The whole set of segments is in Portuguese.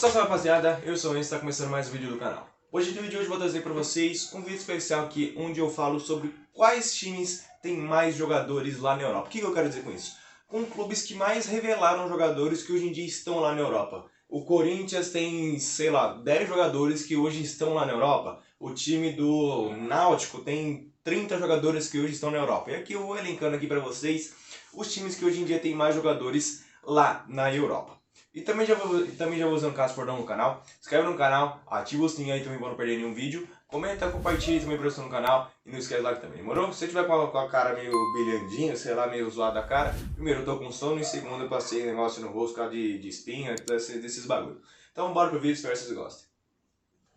Salve rapaziada, eu sou o Enzo e está começando mais um vídeo do canal. Hoje no vídeo de hoje vou trazer para vocês um vídeo especial aqui onde eu falo sobre quais times têm mais jogadores lá na Europa. O que eu quero dizer com isso? Com clubes que mais revelaram jogadores que hoje em dia estão lá na Europa. O Corinthians tem, sei lá, 10 jogadores que hoje estão lá na Europa. O time do Náutico tem 30 jogadores que hoje estão na Europa. E aqui eu vou elencando aqui para vocês os times que hoje em dia têm mais jogadores lá na Europa. E também já vou usando caso for no canal. Se inscreve no canal, ativa o sininho aí também para não perder nenhum vídeo. Comenta, compartilha também para você no canal e não esquece lá também, demorou? Se você tiver com a cara meio brilhandinha, sei lá, meio zoada da cara, primeiro eu tô com sono e segundo eu passei negócio no rosto por causa de espinha, desses bagulhos. Então bora pro vídeo, espero que vocês gostem.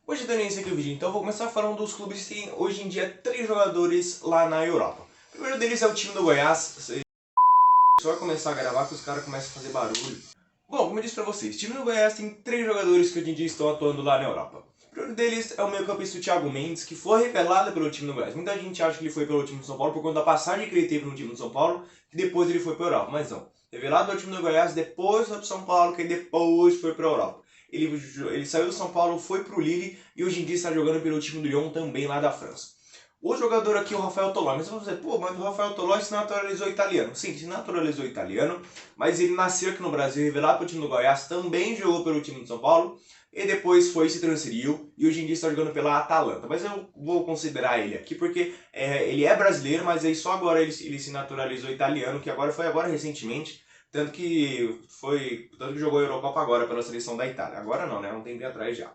Hoje dando início aqui o vídeo, então eu vou começar falando dos clubes que tem hoje em dia 3 jogadores lá na Europa. O primeiro deles é o time do Goiás. Só vai começar a gravar que os caras começam a fazer barulho. Bom, como eu disse pra vocês, o time do Goiás tem 3 jogadores que hoje em dia estão atuando lá na Europa. O primeiro deles é o meio-campista Thiago Mendes, que foi revelado pelo time do Goiás. Muita gente acha que ele foi pelo time do São Paulo por conta da passagem que ele teve no time do São Paulo, que depois ele foi pra Europa. Mas não, revelado pelo time do Goiás, depois foi pro São Paulo, que depois foi pra Europa. Ele saiu do São Paulo, foi pro Lille e hoje em dia está jogando pelo time do Lyon também lá da França. O jogador aqui é o Rafael Toloi, mas você vai dizer, pô, mas o Rafael Toloi se naturalizou italiano. Sim, se naturalizou italiano, mas ele nasceu aqui no Brasil, revelado pelo time do Goiás, também jogou pelo time do São Paulo, e depois se transferiu, e hoje em dia está jogando pela Atalanta. Mas eu vou considerar ele aqui, porque ele é brasileiro, mas aí só agora ele se naturalizou italiano, que foi agora recentemente, tanto que jogou a Eurocopa agora pela seleção da Itália. Agora não, né? Um tempo atrás já.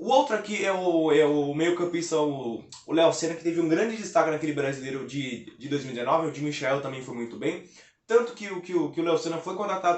O outro aqui é o meio-campista, o Léo Senna, que teve um grande destaque naquele brasileiro de 2019. O de Michel também foi muito bem. Tanto que o Léo Senna foi contratado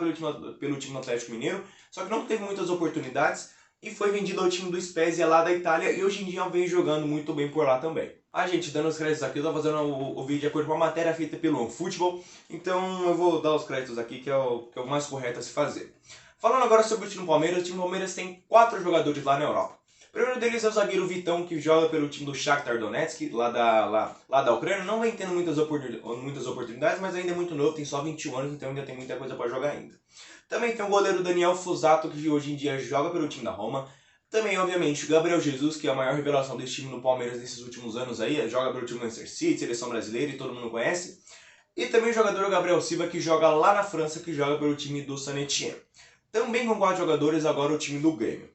pelo time do Atlético Mineiro, só que não teve muitas oportunidades e foi vendido ao time do Spezia lá da Itália e hoje em dia vem jogando muito bem por lá também. Gente, dando os créditos aqui, eu tô fazendo o vídeo de acordo com a matéria feita pelo Futebol, então eu vou dar os créditos aqui, que é o mais correto a se fazer. Falando agora sobre o time do Palmeiras tem 4 jogadores lá na Europa. O primeiro deles é o zagueiro Vitão, que joga pelo time do Shakhtar Donetsk, lá da Ucrânia. Não vem tendo muitas oportunidades, mas ainda é muito novo, tem só 21 anos, então ainda tem muita coisa para jogar ainda. Também tem o goleiro Daniel Fusato, que hoje em dia joga pelo time da Roma. Também, obviamente, o Gabriel Jesus, que é a maior revelação desse time no Palmeiras nesses últimos anos aí, joga pelo time do Manchester City, seleção brasileira e todo mundo conhece. E também o jogador Gabriel Silva, que joga lá na França, que joga pelo time do Saint-Étienne. Também com 4 jogadores, agora o time do Grêmio.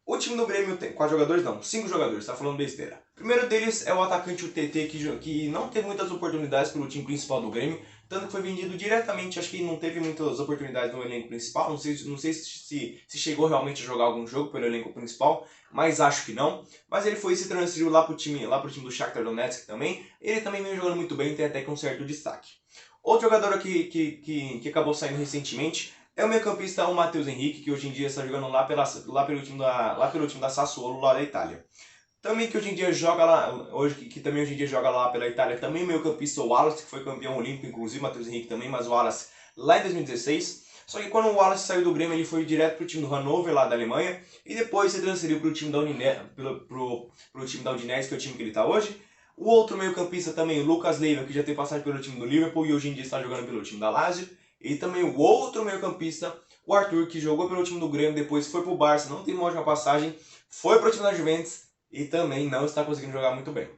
O time do Grêmio tem 4 jogadores, não, 5 jogadores, tá falando besteira. O primeiro deles é o atacante TT, que não teve muitas oportunidades pelo time principal do Grêmio, tanto que foi vendido diretamente, acho que não teve muitas oportunidades no elenco principal, não sei se chegou realmente a jogar algum jogo pelo elenco principal, mas acho que não. Mas ele se transferiu lá pro time do Shakhtar Donetsk também, ele também vem jogando muito bem, tem até que um certo destaque. Outro jogador aqui que acabou saindo recentemente é o meio-campista o Matheus Henrique, que hoje em dia está jogando lá pelo time da Sassuolo, lá da Itália. Também que hoje em dia joga lá, também hoje em dia joga lá pela Itália, também o meio-campista o Wallace, que foi campeão olímpico, inclusive o Matheus Henrique também, mas o Wallace lá em 2016. Só que quando o Wallace saiu do Grêmio, ele foi direto pro time do Hannover, lá da Alemanha, e depois se transferiu pro time da Udinese, que é o time que ele está hoje. O outro meio-campista também, o Lucas Leiva, que já tem passagem pelo time do Liverpool e hoje em dia está jogando pelo time da Lazio. E também o outro meio-campista, o Arthur, que jogou pelo time do Grêmio, depois foi pro Barça, não tem uma ótima passagem, foi pro time da Juventus e também não está conseguindo jogar muito bem.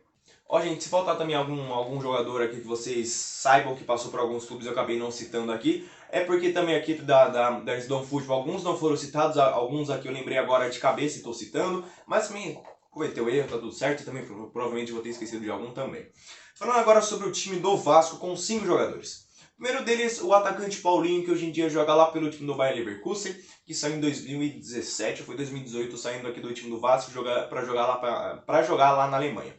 Gente, se faltar também algum jogador aqui que vocês saibam que passou por alguns clubes, eu acabei não citando aqui, é porque também aqui da Sdom Futebol, alguns não foram citados, alguns aqui eu lembrei agora de cabeça e estou citando, mas também cometeu erro, tá tudo certo, e também provavelmente vou ter esquecido de algum também. Falando agora sobre o time do Vasco com 5 jogadores. Primeiro deles, o atacante Paulinho, que hoje em dia joga lá pelo time do Bayer Leverkusen, que saiu em 2017, foi 2018, saindo aqui do time do Vasco para jogar lá na Alemanha.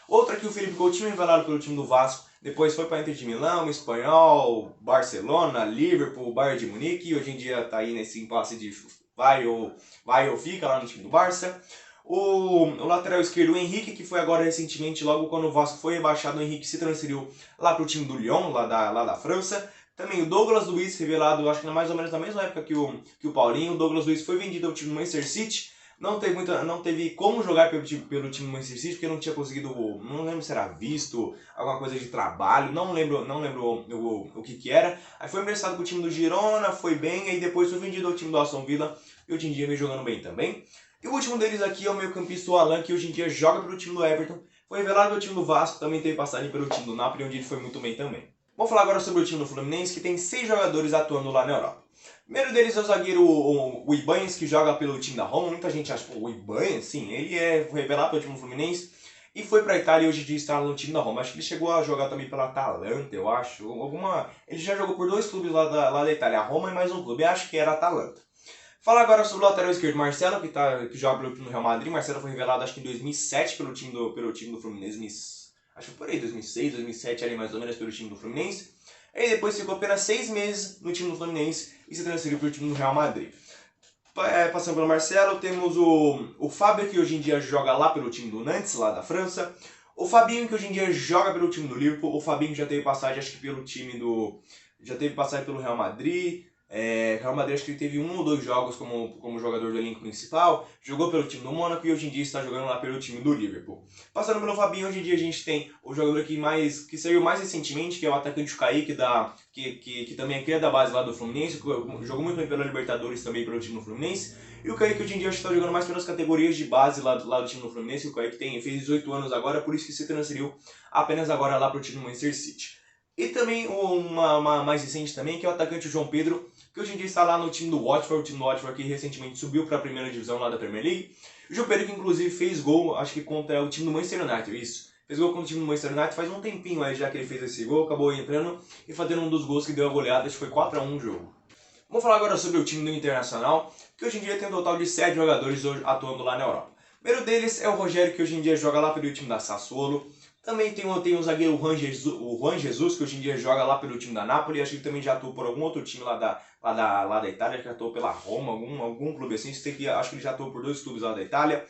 Outro aqui, o Felipe Coutinho, revelado pelo time do Vasco, depois foi para Inter de Milão, Espanhol, Barcelona, Liverpool, Bayern de Munique, e hoje em dia está aí nesse impasse de vai ou fica lá no time do Barça. O lateral esquerdo, o Henrique, que foi agora recentemente, logo quando o Vasco foi rebaixado, o Henrique se transferiu lá para o time do Lyon, lá da França. Também o Douglas Luiz, revelado, acho que mais ou menos na mesma época que o Paulinho. O Douglas Luiz foi vendido ao time do Manchester City, não teve como jogar pelo time do Manchester City, porque não tinha conseguido, não lembro se era visto, alguma coisa de trabalho, não lembro o que era. Aí foi emprestado pro time do Girona, foi bem, aí depois foi vendido ao time do Aston Villa, e hoje em dia vem jogando bem também. E o último deles aqui é o meio-campista Alan, que hoje em dia joga pelo time do Everton, foi revelado pelo time do Vasco, também teve passagem pelo time do Napoli, onde ele foi muito bem também. Vamos falar agora sobre o time do Fluminense, que tem 6 jogadores atuando lá na Europa. O primeiro deles é o zagueiro o Ibanez, que joga pelo time da Roma. Muita gente acha, o Ibanez, sim, ele é revelado pelo time do Fluminense e foi pra Itália e hoje em dia está no time da Roma. Acho que ele chegou a jogar também pela Atalanta, eu acho. Ele já jogou por 2 clubes lá da Itália, a Roma e mais um clube, eu acho que era a Atalanta. Fala agora sobre o lateral esquerdo Marcelo, que joga pelo time do Real Madrid. Marcelo foi revelado acho que em 2007 pelo time do Fluminense. Acho que por aí, 2006, 2007 ali mais ou menos pelo time do Fluminense. Aí depois ficou apenas 6 meses no time do Fluminense e se transferiu para o time do Real Madrid. Passando pelo Marcelo, temos o Fábio, que hoje em dia joga lá pelo time do Nantes, lá da França. O Fabinho, que hoje em dia joga pelo time do Liverpool. O Fabinho já teve passagem, acho que pelo time do... Já teve passagem pelo Real Madrid. Real Madrid, acho que ele teve 1 ou 2 jogos como jogador do elenco principal. Jogou pelo time do Mônaco e hoje em dia está jogando lá pelo time do Liverpool. Passando pelo Fabinho, hoje em dia a gente tem o jogador que saiu mais recentemente, que é o atacante Kaique, que também é cria da base lá do Fluminense. Jogou muito bem pela Libertadores também pelo time do Fluminense. E o Kaique hoje em dia está jogando mais pelas categorias de base lá do time do Fluminense. O Kaique fez 18 anos agora, por isso que se transferiu apenas agora lá para o time do Manchester City. E também uma mais recente também, que é o atacante João Pedro, que hoje em dia está lá no time do Watford, o time do Watford que recentemente subiu para a primeira divisão lá da Premier League. O João Pedro que inclusive fez gol, acho que contra o time do Manchester United, isso. Fez gol contra o time do Manchester United faz um tempinho aí já que ele fez esse gol, acabou entrando e fazendo um dos gols que deu a goleada, acho que foi 4-1 o jogo. Vamos falar agora sobre o time do Internacional, que hoje em dia tem um total de 7 jogadores atuando lá na Europa. O primeiro deles é o Rogério, que hoje em dia joga lá pelo time da Sassuolo. Também tem o zagueiro o Juan Jesus, que hoje em dia joga lá pelo time da Napoli. Acho que ele também já atuou por algum outro time lá da Itália, acho que atuou pela Roma, algum clube assim. Acho que ele já atuou por 2 clubes lá da Itália.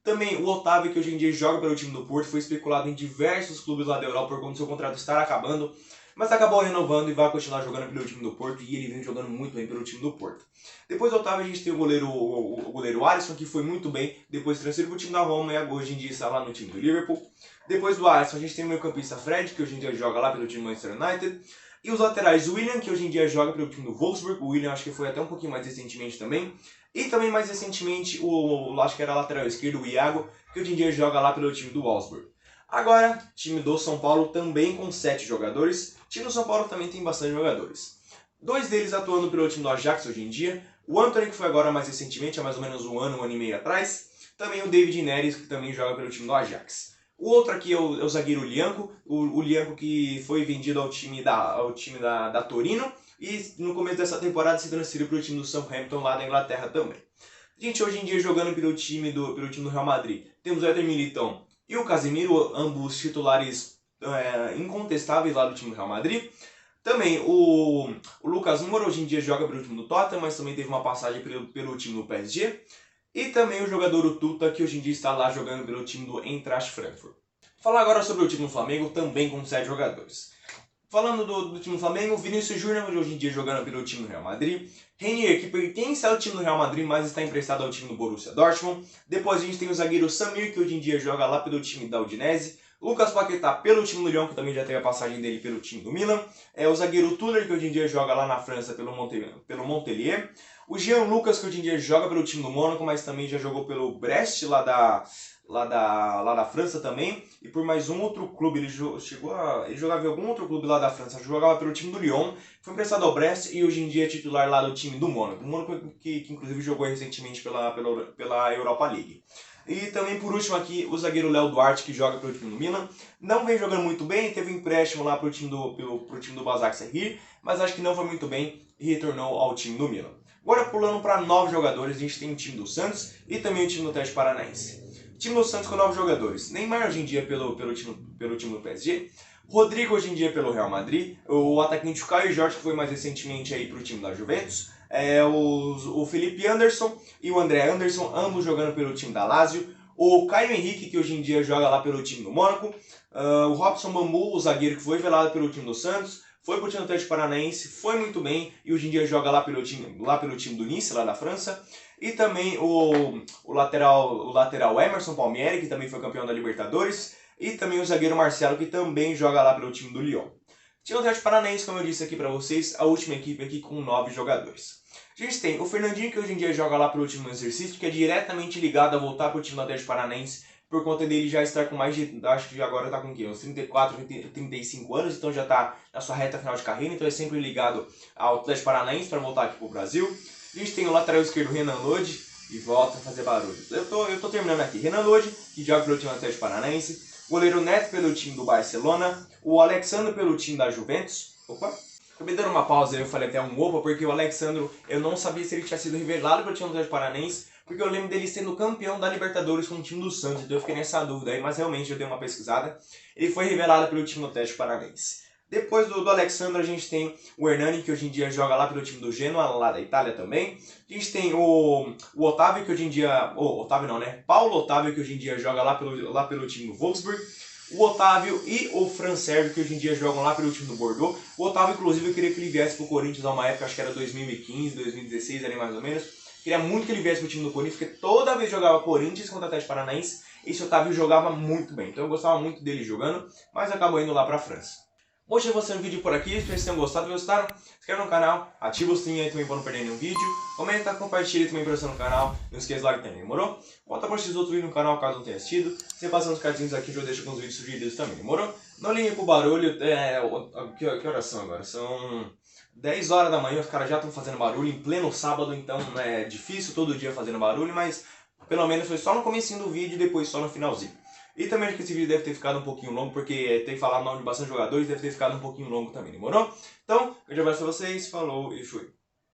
Também o Otávio, que hoje em dia joga pelo time do Porto, foi especulado em diversos clubes lá da Europa por conta do seu contrato estar acabando. Mas acabou renovando e vai continuar jogando pelo time do Porto, e ele vem jogando muito bem pelo time do Porto. Depois do Otávio a gente tem o goleiro Alisson, que foi muito bem, depois transferiu para o time da Roma e hoje em dia está lá no time do Liverpool. Depois do Alisson a gente tem o meio-campista Fred, que hoje em dia joga lá pelo time do Manchester United. E os laterais, o William, que hoje em dia joga pelo time do Wolfsburg. O William acho que foi até um pouquinho mais recentemente também. E também mais recentemente, acho que era lateral esquerdo, o Iago, que hoje em dia joga lá pelo time do Wolfsburg. Agora, time do São Paulo também com 7 jogadores. O time do São Paulo também tem bastante jogadores. 2 deles atuando pelo time do Ajax hoje em dia. O Antony, que foi agora mais recentemente, há mais ou menos um ano e meio atrás. Também o David Neres, que também joga pelo time do Ajax. O outro aqui é o zagueiro Lianco. O Lianco que foi vendido ao time da Torino. E no começo dessa temporada se transferiu para o time do Southampton lá da Inglaterra também. Gente, hoje em dia jogando pelo time do Real Madrid. Temos o Éder Militão e o Casemiro, ambos titulares incontestáveis lá do time do Real Madrid. Também o Lucas Moura hoje em dia joga pelo time do Tottenham, mas também teve uma passagem pelo time do PSG. E também o jogador o Tuta, que hoje em dia está lá jogando pelo time do Eintracht Frankfurt. Falar agora sobre o time do Flamengo, também com 7 jogadores. Falando do time do Flamengo, Vinícius Júnior hoje em dia jogando pelo time do Real Madrid. Reinier, que pertence ao time do Real Madrid, mas está emprestado ao time do Borussia Dortmund. Depois a gente tem o zagueiro Samir, que hoje em dia joga lá pelo time da Udinese. Lucas Paquetá pelo time do Lyon, que também já teve a passagem dele pelo time do Milan. O zagueiro Tuller, que hoje em dia joga lá na França pelo Montpellier. O Jean Lucas, que hoje em dia joga pelo time do Mônaco, mas também já jogou pelo Brest lá da França também. E por mais um outro clube, ele jogava em algum outro clube lá da França. Jogava pelo time do Lyon, foi emprestado ao Brest e hoje em dia é titular lá do time do Mônaco. O Mônaco que inclusive jogou recentemente pela Europa League. E também por último aqui o zagueiro Léo Duarte, que joga pelo time do Milan. Não vem jogando muito bem, teve um empréstimo lá pro time do Başakşehir, mas acho que não foi muito bem e retornou ao time do Milan. Agora pulando para 9 jogadores, a gente tem o time do Santos e também o time do Atlético Paranaense. O time do Santos com 9 jogadores. Neymar hoje em dia pelo time do PSG. Rodrigo hoje em dia pelo Real Madrid. O atacante Caio Jorge, que foi mais recentemente aí pro time da Juventus. O Felipe Anderson e o André Anderson, ambos jogando pelo time da Lazio. O Caio Henrique, que hoje em dia joga lá pelo time do Mônaco. O Robson Bambu, o zagueiro que foi velado pelo time do Santos. foi pro time do Atlético Paranaense, foi muito bem e hoje em dia joga lá pelo time do Nice, lá da França. E também o lateral Emerson Palmieri, que também foi campeão da Libertadores. E também o zagueiro Marcelo, que também joga lá pelo time do Lyon. Time do Atlético Paranaense, como eu disse aqui pra vocês, a última equipe aqui com 9 jogadores. A gente tem o Fernandinho, que hoje em dia joga lá pelo time do Exercício, que é diretamente ligado a voltar pro time do Atlético Paranaense, por conta dele já estar com mais de, acho que agora tá com o quê? Uns 34, 35 anos, então já tá na sua reta final de carreira, então é sempre ligado ao Atlético Paranaense para voltar aqui pro Brasil. A gente tem o lateral esquerdo Renan Lodi, e volta a fazer barulho. Eu tô terminando aqui. Renan Lodi, que joga pelo time do Atlético Paranaense, goleiro Neto pelo time do Barcelona, o Alexandre pelo time da Juventus. Opa! Acabei dando uma pausa aí, eu falei até um opa, porque o Alexandre, eu não sabia se ele tinha sido revelado pelo time do Atlético Paranaense, porque eu lembro dele sendo campeão da Libertadores com o time do Santos, então eu fiquei nessa dúvida aí, mas realmente eu dei uma pesquisada. Ele foi revelado pelo time do Atlético Paranaense. Depois do Alexandre, a gente tem o Hernani, que hoje em dia joga lá pelo time do Genoa, lá da Itália também. A gente tem o Otávio, que hoje em dia... Otávio não, né? Paulo Otávio, que hoje em dia joga lá pelo time do Wolfsburg. O Otávio e o Fran Sérvio, que hoje em dia jogam lá pelo time do Bordeaux. O Otávio, inclusive, eu queria que ele viesse pro Corinthians a uma época, acho que era 2015, 2016, ali mais ou menos. Queria muito que ele viesse pro time do Corinthians, porque toda vez que jogava Corinthians contra o Atlético Paranaense, esse Otávio jogava muito bem. Então eu gostava muito dele jogando, mas acabou indo lá pra França. Mostrei você um vídeo por aqui, espero que vocês tenham gostado. Gostaram? Se inscreve no canal, ativa o sininho aí também para não perder nenhum vídeo. Comenta, compartilha também para você no canal. Não esqueça de like também, demorou? Volta para assistir outros vídeos no canal caso não tenha assistido. Você passa nos cartinhos aqui, eu deixo alguns vídeos sugeridos também, demorou? Não ligue pro barulho, que horas são agora? São 10 horas da manhã, os caras já estão fazendo barulho em pleno sábado, então é difícil todo dia fazendo barulho, mas pelo menos foi só no comecinho do vídeo e depois só no finalzinho. E também acho que esse vídeo deve ter ficado um pouquinho longo, porque tem que falar o nome de bastante jogadores, deve ter ficado um pouquinho longo também, demorou? Então, um grande abraço pra vocês, falou e fui!